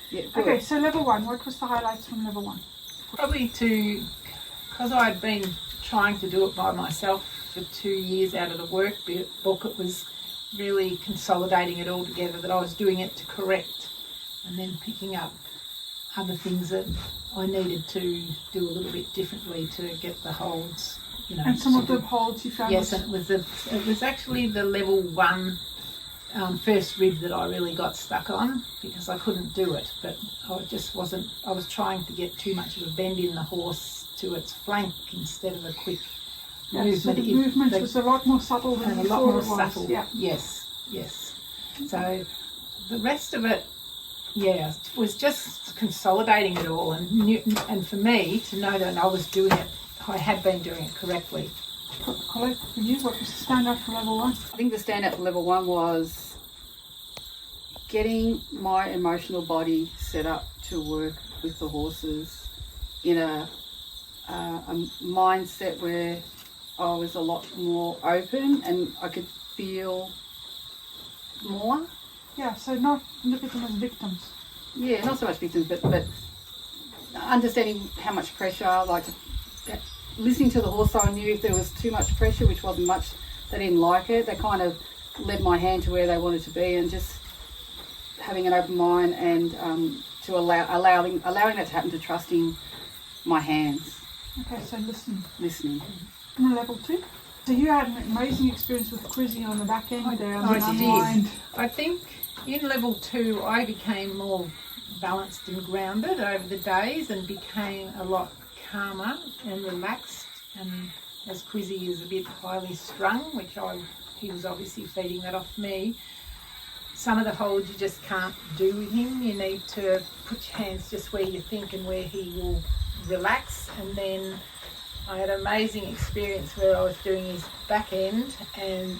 Yeah, good. Okay, so level 1, what was the highlights from level 1? Probably because I'd been trying to do it by myself for 2 years out of the workbook, it was really consolidating it all together, that I was doing it to correct and then picking up other things that I needed to do a little bit differently to get the holds. And some of the holds you found? Yes, and it was actually the level 1 first rib that I really got stuck on, because I couldn't do it, but I was trying to get too much of a bend in the horse to its flank instead of a quick movement. So the movement was a lot more subtle than you thought it was. Subtle. Yeah. Yes. So the rest of it, was just consolidating it all, and for me to know that I had been doing it correctly. Colette, for you, what was the standout for level 1? I think the standout for level 1 was getting my emotional body set up to work with the horses in a mindset where I was a lot more open and I could feel more. Yeah, so not look at them as victims. Yeah, not so much victims, but understanding how much pressure, like listening to the horse, so I knew if there was too much pressure, which wasn't much, they didn't like it. They kind of led my hand to where they wanted to be, and just having an open mind and to allowing that to happen, to trusting my hands. Okay, so Listening. And level 2? So you had an amazing experience with quizzing on the back end there. I did. I think in level 2 I became more balanced and grounded over the days and became a lot calmer and relaxed, and as Quizzy is a bit highly strung, which he was obviously feeding that off me. Some of the holds you just can't do with him. You need to put your hands just where you think and where he will relax. And then I had an amazing experience where I was doing his back end, and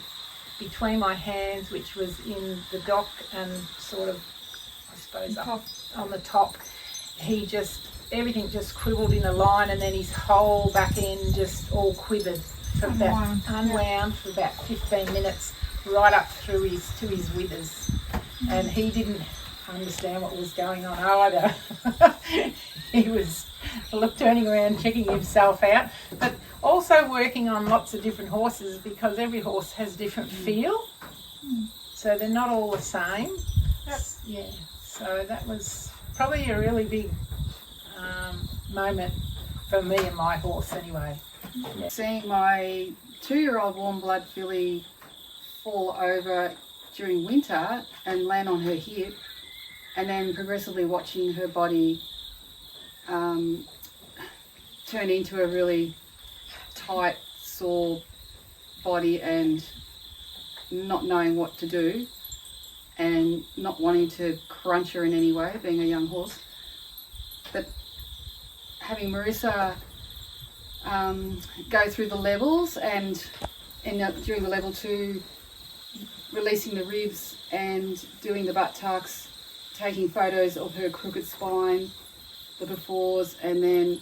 between my hands, which was in the dock and sort of, I suppose, up on the top, everything just quivered in a line, and then his whole back end just all quivered for unwound for about 15 minutes, right up through to his withers. And he didn't understand what was going on either. He was turning around, checking himself out, but also working on lots of different horses, because every horse has a different feel, so they're not all the same. Yep. Yeah, so that was probably a really big moment for me and my horse anyway. Yeah. Seeing my 2-year-old warm blood filly fall over during winter and land on her hip, and then progressively watching her body turn into a really tight, sore body, and not knowing what to do and not wanting to crunch her in any way, being a young horse. But having Marissa go through the levels, and during the level 2, releasing the ribs and doing the butt tucks, taking photos of her crooked spine, the befores, and then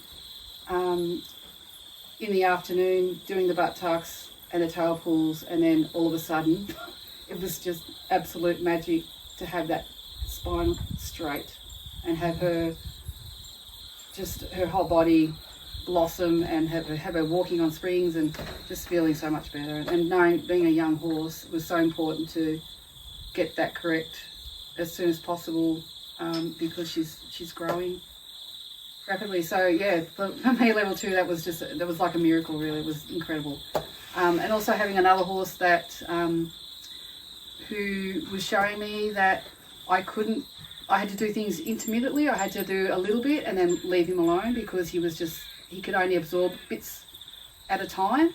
in the afternoon doing the butt tucks and the tail pulls, and then all of a sudden it was just absolute magic to have that spine straight and have her whole body blossom, and have her walking on springs and just feeling so much better. And knowing, being a young horse, was so important to get that correct as soon as possible, because she's growing rapidly. So yeah, for me, level 2, that was like a miracle, really. It was incredible. And also having another horse that who was showing me that I had to do things intermittently. I had to do a little bit and then leave him alone, because he could only absorb bits at a time.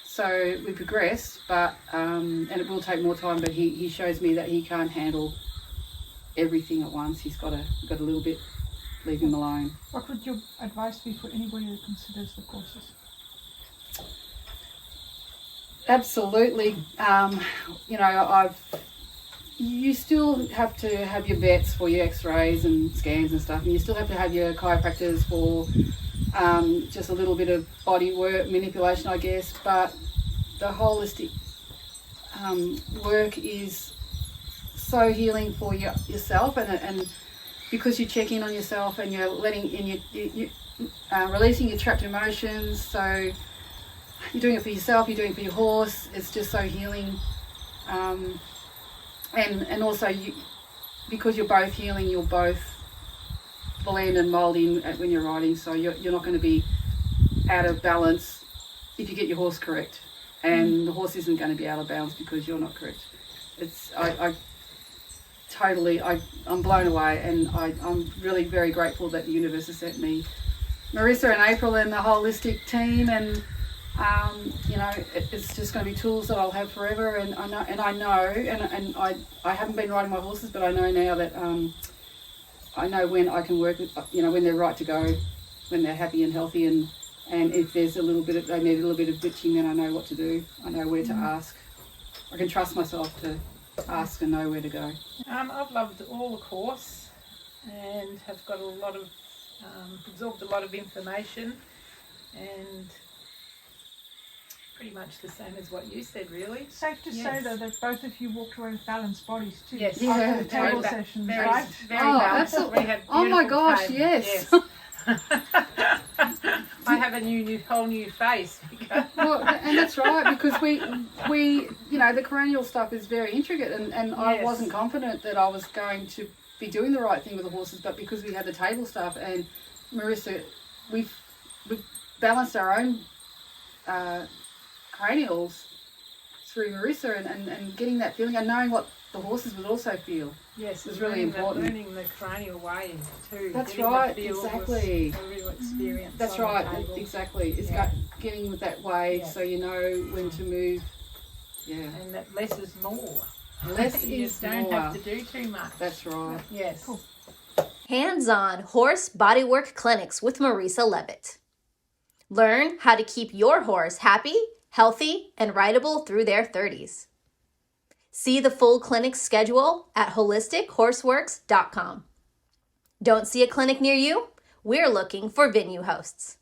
So we progressed, but and it will take more time, but he shows me that he can't handle everything at once. He's got a little bit. Leave him alone. What would your advice be for anybody who considers the courses? Absolutely. You still have to have your vets for your x-rays and scans and stuff, and you still have to have your chiropractors for just a little bit of body work, manipulation, I guess, but the holistic work is so healing for yourself, and because you check in on yourself and you're letting in releasing your trapped emotions. So you're doing it for yourself, you're doing it for your horse. It's just so healing. And also because you're both healing, you're both blend and mould in when you're riding. So you're not going to be out of balance if you get your horse correct, and the horse isn't going to be out of balance because you're not correct. I'm blown away, and I'm really very grateful that the universe has sent me Marissa and April and the holistic team, and it's just going to be tools that I'll have forever. And I haven't been riding my horses, but I know now that I know when I can work with, when they're right to go, when they're happy and healthy, and if there's they need a little bit of bitching, then I know what to do. I know where to ask. I can trust myself to ask and know where to go. I've loved all the course and have got absorbed a lot of information, and pretty much the same as what you said, really. Safe to say though that both of you walked away with balanced bodies too. Yes. After the table sessions, very, right? very Oh, balanced. absolutely. We have Oh my beautiful gosh, table. yes. I have a whole new face. Well, and that's right, because we the cranial stuff is very intricate, and I Yes. wasn't confident that I was going to be doing the right thing with the horses, but because we had the table stuff and Marissa, we've balanced our own cranials through Marissa, and getting that feeling and knowing what the horses would also feel. Yes, It's really important. Learning the cranial way too. That's Getting right, the feel exactly. was a real experience. That's on the right, table. exactly. It's Yeah. getting with that way, Yeah. so you know when to move. Yeah, And that less is more. less You is just don't more. have to do too much. That's right. Yes. Cool. Hands-on horse bodywork clinics with Marissa Levitt. Learn how to keep your horse happy, healthy, and rideable through their 30s. See the full clinic schedule at HolisticHorseWorks.com. Don't see a clinic near you? We're looking for venue hosts.